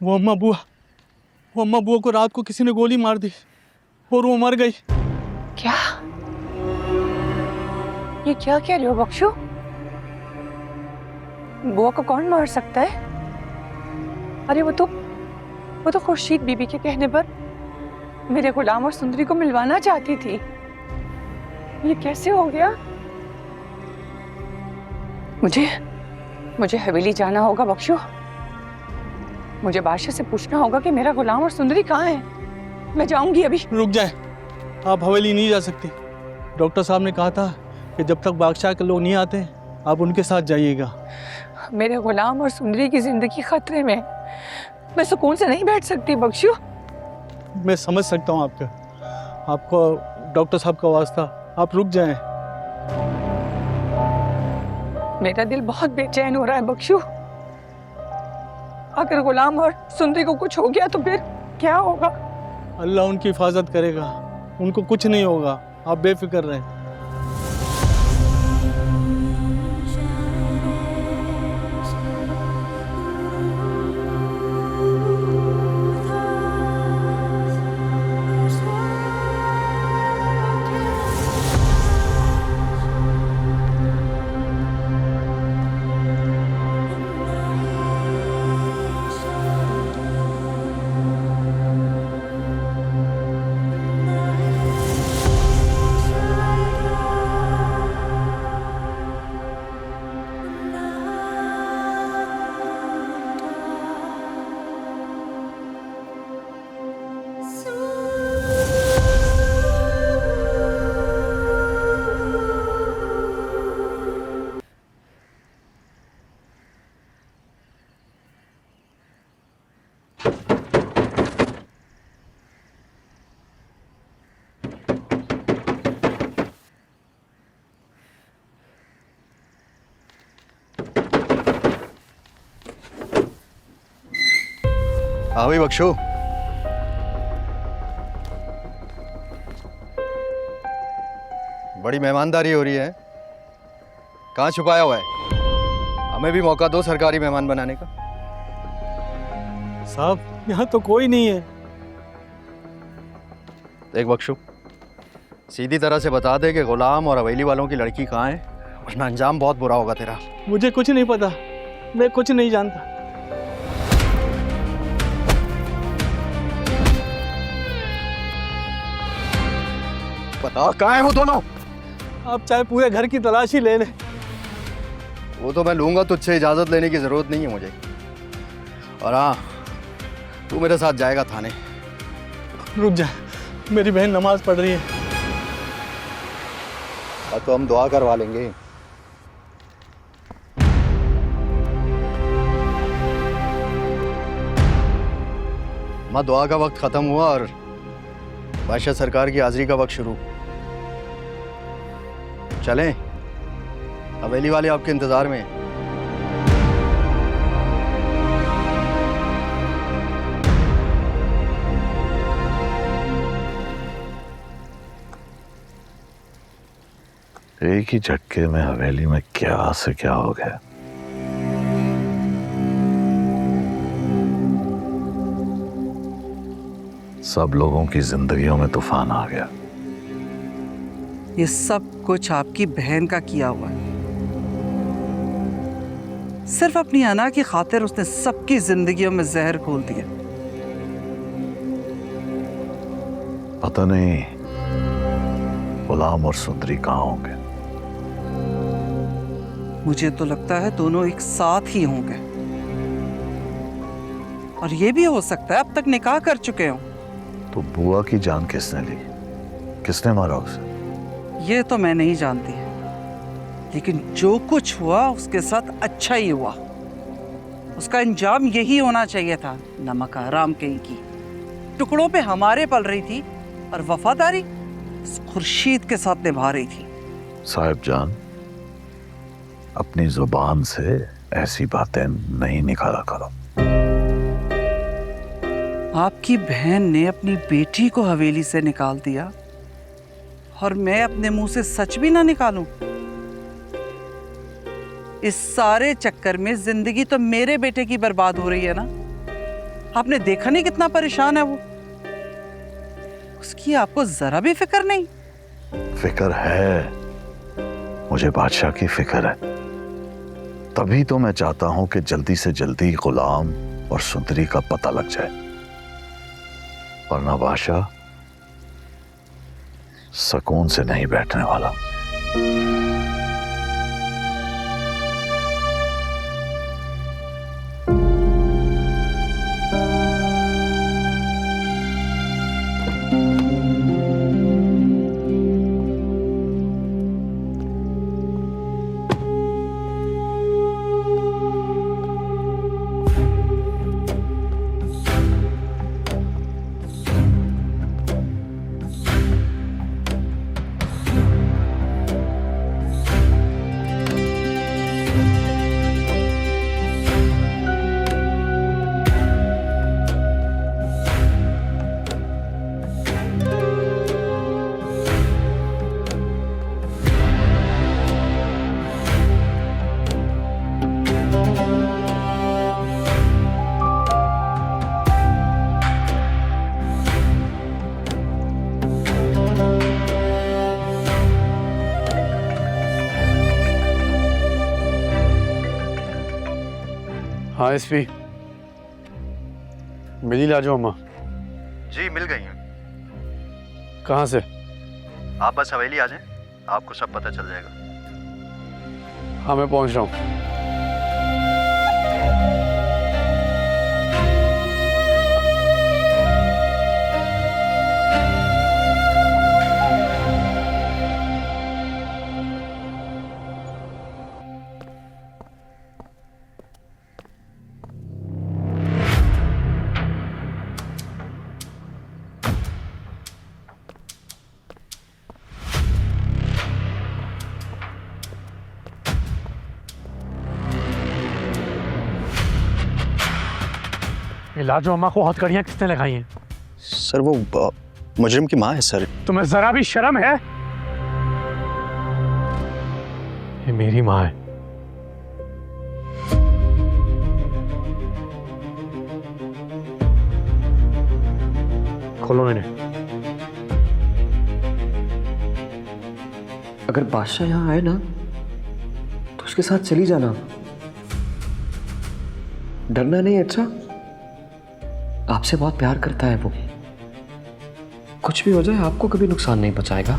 वो अम्मा बुआ को रात को किसी ने गोली मार दी और वो मर गई। क्या? ये क्या कह रहे हो बख्शू? बुआ को कौन मार सकता है? अरे वो तो खुर्शीद बीबी के कहने पर मेरे गुलाम और सुंदरी को मिलवाना चाहती थी। ये कैसे हो गया? मुझे हवेली जाना होगा बख्शू। मुझे बादशाह से पूछना होगा कि मेरा गुलाम और सुंदरी कहाँ है। मैं जाऊंगी अभी। रुक जाए, आप हवेली नहीं जा सकती। डॉक्टर साहब ने कहा था कि जब तक बादशाह के लोग नहीं आते आप उनके साथ जाइएगा। मेरे गुलाम और सुंदरी की जिंदगी खतरे में। मैं सुकून से नहीं बैठ सकती बख्शू। मैं समझ सकता हूँ आपको डॉक्टर साहब का वास्ता, आप रुक जाएं। मेरा दिल बहुत बेचैन हो रहा है बख्शू। अगर गुलाम और सुंदरी को कुछ हो गया तो फिर क्या होगा? अल्लाह उनकी हिफाजत करेगा, उनको कुछ नहीं होगा, आप बेफिक्र रहें। हाँ भाई बख्शू, बड़ी मेहमानदारी हो रही है। कहाँ छुपाया हुआ है? हमें भी मौका दो सरकारी मेहमान बनाने का। साहब यहाँ तो कोई नहीं है। देख बख्शू, सीधी तरह से बता दे कि गुलाम और हवेली वालों की लड़की कहाँ है, वरना अंजाम बहुत बुरा होगा तेरा। मुझे कुछ नहीं पता, मैं कुछ नहीं जानता। बता कहाँ है वो दोनों? आप चाहे पूरे घर की तलाशी ले लें। वो तो मैं लूंगा, तुझसे इजाजत लेने की जरूरत नहीं है मुझे। और हाँ, तू मेरे साथ जाएगा थाने। रुक जा, मेरी बहन नमाज पढ़ रही है। तो हम दुआ करवा लेंगे। माँ, दुआ का वक्त खत्म हुआ और बादशाह सरकार की हाजिरी का वक्त शुरू। चलें, हवेली वाले आपके इंतजार में। एक ही झटके में हवेली में क्या से क्या हो गया। सब लोगों की जिंदगियों में तूफान आ गया। ये सब कुछ आपकी बहन का किया हुआ है। सिर्फ अपनी अना की खातिर उसने सबकी जिंदगियों में जहर घोल दिया। पता नहीं गुलाम और सुंदरी कहाँ होंगे। मुझे तो लगता है दोनों एक साथ ही होंगे। और ये भी हो सकता है अब तक निकाह कर चुके हों। तो बुआ की जान किसने ली? किसने मारा उसे? ये तो मैं नहीं जानती, लेकिन जो कुछ हुआ उसके साथ अच्छा ही हुआ। उसका अंजाम यही होना चाहिए था। नमक हराम कहीं की, टुकड़ों पे हमारे पल रही थी और वफादारी इस खुर्शीद के साथ निभा रही थी। साहिब जान, अपनी जुबान से ऐसी बातें नहीं निकाला करो। आपकी बहन ने अपनी बेटी को हवेली से निकाल दिया और मैं अपने मुंह से सच भी ना निकालूं। इस सारे चक्कर में जिंदगी तो मेरे बेटे की बर्बाद हो रही है ना। आपने देखा नहीं कितना परेशान है वो? उसकी आपको जरा भी फिक्र नहीं? फिक्र है, मुझे बादशाह की फिक्र है। तभी तो मैं चाहता हूं कि जल्दी से जल्दी गुलाम और सुंदरी का पता लग जाए, वरना बादशाह सुकून से नहीं बैठने वाला। हाँ एसपी, मिली लाजो अम्मा? जी मिल गई हैं। कहाँ से? आप बस हवेली आ जाएं, आपको सब पता चल जाएगा। हाँ मैं पहुँच रहा हूँ। लाजो अम्मा को हथकड़ियां किसने लगाई हैं? सर वो मुजरिम की माँ है सर। तुम्हें जरा भी शर्म है? ये मेरी माँ है। खोलो इन्हें। अगर बादशाह यहाँ आए ना तो उसके साथ चली जाना, डरना नहीं। अच्छा, आपसे बहुत प्यार करता है वो, कुछ भी हो जाए आपको कभी नुकसान नहीं पहुंचाएगा।